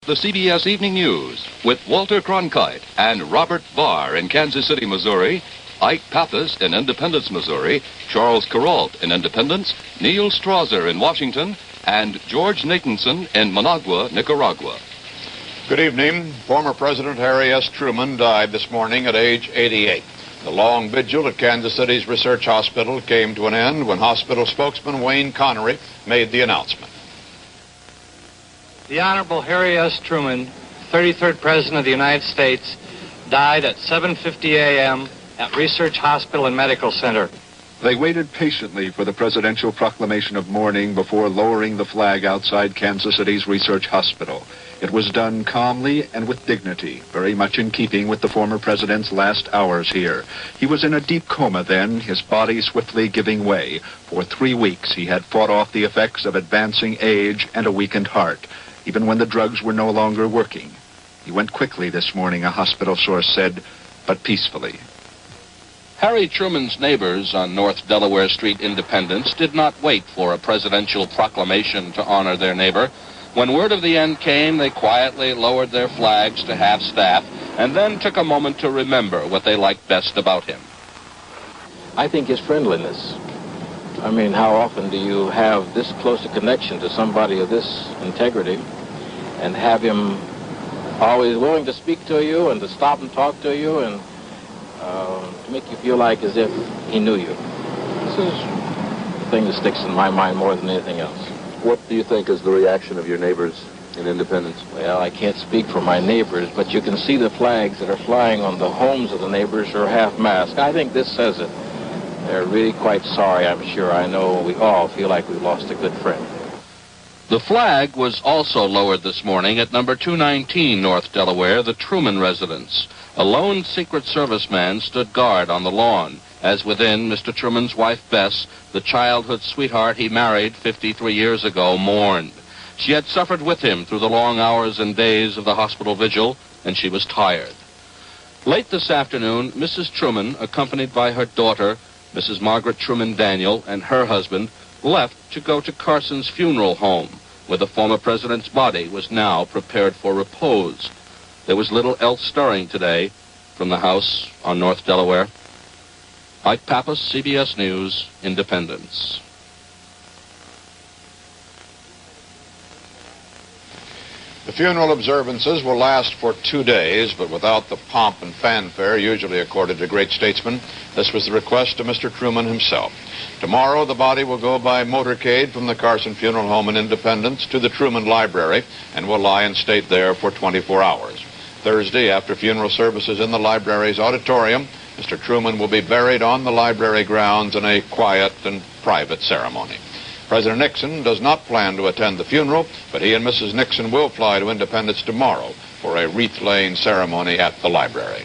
The CBS Evening News with Walter Cronkite and Robert Barr in Kansas City, Missouri, Ike Pappas in Independence, Missouri, Charles Kuralt in Independence, Neil Strasser in Washington, and George Nathanson in Managua, Nicaragua. Good evening. Former President Harry S. Truman died this morning at age 88. The long vigil at Kansas City's Research Hospital came to an end when hospital spokesman Wayne Connery made the announcement. The Honorable Harry S. Truman, 33rd President of the United States, died at 7:50 a.m. at Research Hospital and Medical Center. They waited patiently for the presidential proclamation of mourning before lowering the flag outside Kansas City's Research Hospital. It was done calmly and with dignity, very much in keeping with the former president's last hours here. He was in a deep coma then, his body swiftly giving way. For 3 weeks he had fought off the effects of advancing age and a weakened heart, even when the drugs were no longer working. He went quickly this morning, a hospital source said, but peacefully. Harry Truman's neighbors on North Delaware Street, Independence, did not wait for a presidential proclamation to honor their neighbor. When word of the end came, they quietly lowered their flags to half-staff and then took a moment to remember what they liked best about him. I think his friendliness. I mean, how often do you have this close a connection to somebody of this integrity and have him always willing to speak to you and to stop and talk to you and to make you feel like as if he knew you. This is the thing that sticks in my mind more than anything else. What do you think is the reaction of your neighbors in Independence? Well, I can't speak for my neighbors, but you can see the flags that are flying on the homes of the neighbors are half-mast. I think this says it. They're really quite sorry, I'm sure. I know we all feel like we've lost a good friend. The flag was also lowered this morning at number 219 North Delaware, the Truman residence. A lone Secret Service man stood guard on the lawn, as within Mr. Truman's wife Bess, the childhood sweetheart he married 53 years ago, mourned. She had suffered with him through the long hours and days of the hospital vigil, and she was tired. Late this afternoon, Mrs. Truman, accompanied by her daughter, Mrs. Margaret Truman Daniel, and her husband, left to go to Carson's funeral home, where the former president's body was now prepared for repose. There was little else stirring today from the house on North Delaware. Ike Pappas, CBS News, Independence. The funeral observances will last for 2 days, but without the pomp and fanfare usually accorded to great statesmen. This was the request of Mr. Truman himself. Tomorrow, the body will go by motorcade from the Carson Funeral Home in Independence to the Truman Library and will lie in state there for 24 hours. Thursday, after funeral services in the library's auditorium, Mr. Truman will be buried on the library grounds in a quiet and private ceremony. President Nixon does not plan to attend the funeral, but he and Mrs. Nixon will fly to Independence tomorrow for a wreath-laying ceremony at the library.